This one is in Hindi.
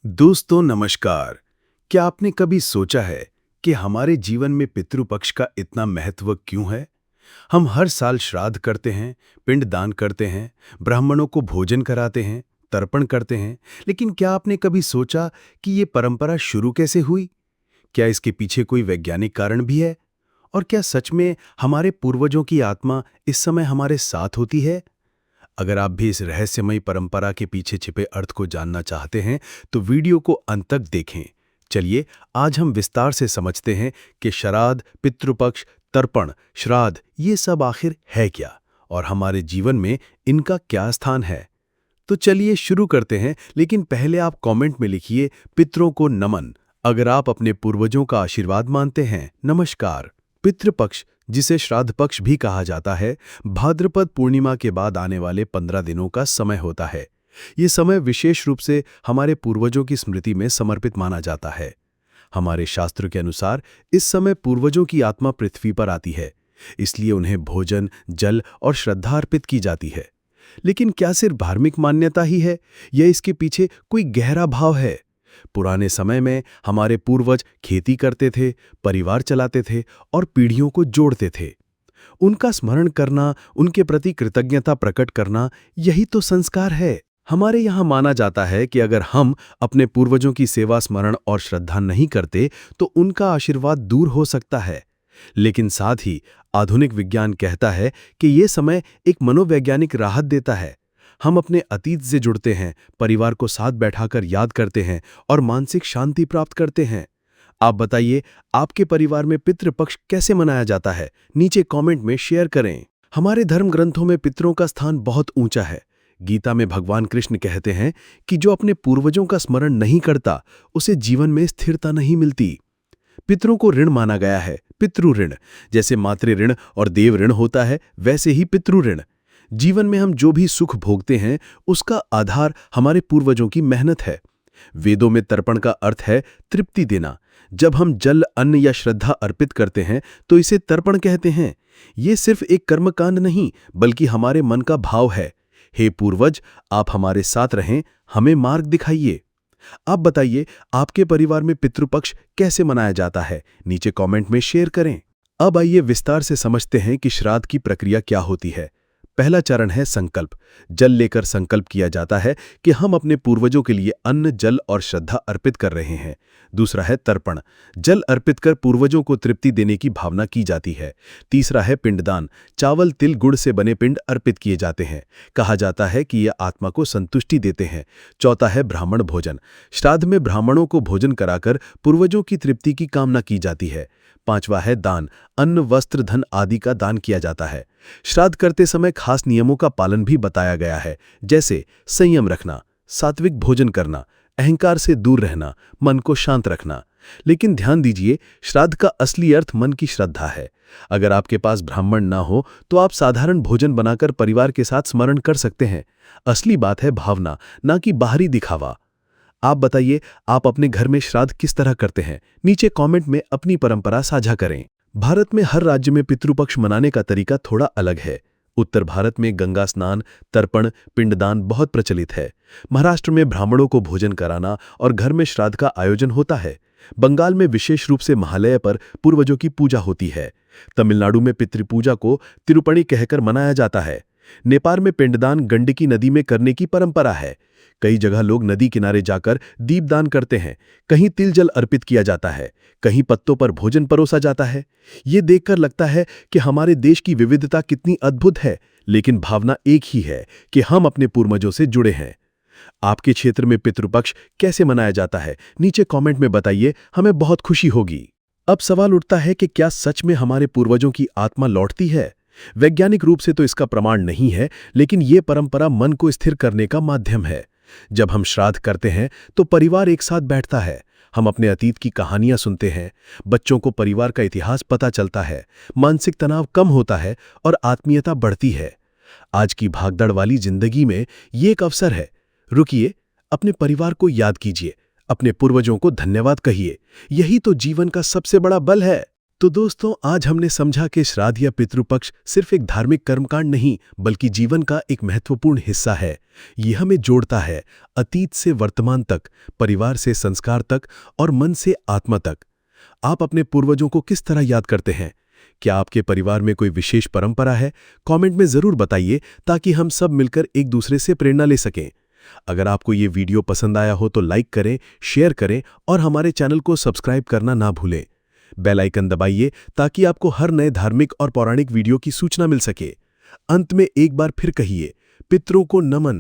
दोस्तों नमस्कार। क्या आपने कभी सोचा है कि हमारे जीवन में पितृपक्ष का इतना महत्व क्यों है? हम हर साल श्राद्ध करते हैं, पिंड दान करते हैं, ब्राह्मणों को भोजन कराते हैं, तर्पण करते हैं, लेकिन क्या आपने कभी सोचा कि ये परंपरा शुरू कैसे हुई? क्या इसके पीछे कोई वैज्ञानिक कारण भी है? और क्या सच में हमारे पूर्वजों की आत्मा इस समय हमारे साथ होती है? अगर आप भी इस रहस्यमयी परंपरा के पीछे छिपे अर्थ को जानना चाहते हैं, तो वीडियो को अंत तक देखें। चलिए, आज हम विस्तार से समझते हैं कि श्राद्ध, पितृपक्ष, तर्पण, श्राद्ध ये सब आखिर है क्या और हमारे जीवन में इनका क्या स्थान है। तो चलिए शुरू करते हैं, लेकिन पहले आप कमेंट में लिखिए पितरों को नमन अगर आप अपने पूर्वजों का आशीर्वाद मानते हैं। नमस्कार। पितृपक्ष, जिसे श्राद्ध पक्ष भी कहा जाता है, भाद्रपद पूर्णिमा के बाद आने वाले 15 दिनों का समय होता है। ये समय विशेष रूप से हमारे पूर्वजों की स्मृति में समर्पित माना जाता है। हमारे शास्त्र के अनुसार इस समय पूर्वजों की आत्मा पृथ्वी पर आती है, इसलिए उन्हें भोजन, जल और श्रद्धा अर्पित की जाती है। लेकिन क्या सिर्फ धार्मिक मान्यता ही है या इसके पीछे कोई गहरा भाव है? पुराने समय में हमारे पूर्वज खेती करते थे, परिवार चलाते थे और पीढ़ियों को जोड़ते थे। उनका स्मरण करना, उनके प्रति कृतज्ञता प्रकट करना, यही तो संस्कार है। हमारे यहाँ माना जाता है कि अगर हम अपने पूर्वजों की सेवा, स्मरण और श्रद्धा नहीं करते तो उनका आशीर्वाद दूर हो सकता है। लेकिन साथ ही आधुनिक विज्ञान कहता है कि ये समय एक मनोवैज्ञानिक राहत देता है। हम अपने अतीत से जुड़ते हैं, परिवार को साथ बैठाकर याद करते हैं और मानसिक शांति प्राप्त करते हैं। आप बताइए, आपके परिवार में पितृपक्ष कैसे मनाया जाता है? नीचे कमेंट में शेयर करें। हमारे धर्म ग्रंथों में पितरों का स्थान बहुत ऊंचा है। गीता में भगवान कृष्ण कहते हैं कि जो अपने पूर्वजों का स्मरण नहीं करता, उसे जीवन में स्थिरता नहीं मिलती। पितरों को ऋण माना गया है, पितृ ऋण। जैसे मातृ ऋण और देव ऋण होता है, वैसे ही पितृ ऋण। जीवन में हम जो भी सुख भोगते हैं, उसका आधार हमारे पूर्वजों की मेहनत है। वेदों में तर्पण का अर्थ है तृप्ति देना। जब हम जल, अन्न या श्रद्धा अर्पित करते हैं तो इसे तर्पण कहते हैं। ये सिर्फ एक कर्मकांड नहीं, बल्कि हमारे मन का भाव है। हे पूर्वज, आप हमारे साथ रहें, हमें मार्ग दिखाइए। आप बताइए, आपके परिवार में पितृपक्ष कैसे मनाया जाता है? नीचे कमेंट में शेयर करें। अब आइए विस्तार से समझते हैं कि श्राद्ध की प्रक्रिया क्या होती है। पहला चरण है संकल्प। जल लेकर संकल्प किया जाता है कि हम अपने पूर्वजों के लिए अन्न, जल और श्रद्धा अर्पित कर रहे हैं। दूसरा है तर्पण। जल अर्पित कर पूर्वजों को तृप्ति देने की भावना की जाती है। तीसरा है पिंडदान। चावल, तिल, गुड़ से बने पिंड अर्पित किए जाते हैं। कहा जाता है कि ये आत्मा को संतुष्टि देते हैं। चौथा है ब्राह्मण भोजन। श्राद्ध में ब्राह्मणों को भोजन कराकर पूर्वजों की तृप्ति की कामना की जाती है। पांचवा है दान। अन्न, वस्त्र, धन आदि का दान किया जाता है। श्राद्ध करते समय खास नियमों का पालन भी बताया गया है, जैसे संयम रखना, सात्विक भोजन करना, अहंकार से दूर रहना, मन को शांत रखना। लेकिन ध्यान दीजिए, श्राद्ध का असली अर्थ मन की श्रद्धा है। अगर आपके पास ब्राह्मण ना हो तो आप साधारण भोजन बनाकर परिवार के साथ स्मरण कर सकते हैं। असली बात है भावना, ना कि बाहरी दिखावा। आप बताइए, आप अपने घर में श्राद्ध किस तरह करते हैं? नीचे कमेंट में अपनी परंपरा साझा करें। भारत में हर राज्य में पितृपक्ष मनाने का तरीका थोड़ा अलग है। उत्तर भारत में गंगा स्नान, तर्पण, पिंडदान बहुत प्रचलित है। महाराष्ट्र में ब्राह्मणों को भोजन कराना और घर में श्राद्ध का आयोजन होता है। बंगाल में विशेष रूप से महालय पर पूर्वजों की पूजा होती है। तमिलनाडु में पितृपूजा को तिरुपणी कहकर मनाया जाता है। नेपाल में पिंडदान गंडकी नदी में करने की परंपरा है। कई जगह लोग नदी किनारे जाकर दीपदान करते हैं। कहीं तिल जल अर्पित किया जाता है, कहीं पत्तों पर भोजन परोसा जाता है। ये देखकर लगता है कि हमारे देश की विविधता कितनी अद्भुत है, लेकिन भावना एक ही है कि हम अपने पूर्वजों से जुड़े हैं। आपके क्षेत्र में पितृपक्ष कैसे मनाया जाता है? नीचे कमेंट में बताइए, हमें बहुत खुशी होगी। अब सवाल उठता है कि क्या सच में हमारे पूर्वजों की आत्मा लौटती है? वैज्ञानिक रूप से तो इसका प्रमाण नहीं है, लेकिन ये परंपरा मन को स्थिर करने का माध्यम है। जब हम श्राद्ध करते हैं तो परिवार एक साथ बैठता है। हम अपने अतीत की कहानियां सुनते हैं। बच्चों को परिवार का इतिहास पता चलता है। मानसिक तनाव कम होता है और आत्मीयता बढ़ती है। आज की भागदौड़ वाली जिंदगी में ये एक अवसर है। रुकिए, अपने परिवार को याद कीजिए, अपने पूर्वजों को धन्यवाद कहिए। यही तो जीवन का सबसे बड़ा बल है। तो दोस्तों, आज हमने समझा कि श्राद्ध या पितृपक्ष सिर्फ एक धार्मिक कर्मकांड नहीं बल्कि जीवन का एक महत्वपूर्ण हिस्सा है। ये हमें जोड़ता है अतीत से वर्तमान तक, परिवार से संस्कार तक और मन से आत्मा तक। आप अपने पूर्वजों को किस तरह याद करते हैं? क्या आपके परिवार में कोई विशेष परंपरा है? कमेंट में जरूर बताइए ताकि हम सब मिलकर एक दूसरे से प्रेरणा ले सकें। अगर आपको ये वीडियो पसंद आया हो तो लाइक करें, शेयर करें और हमारे चैनल को सब्सक्राइब करना ना भूलें। बेल आइकन दबाइए ताकि आपको हर नए धार्मिक और पौराणिक वीडियो की सूचना मिल सके। अंत में एक बार फिर कहिए, पितरों को नमन।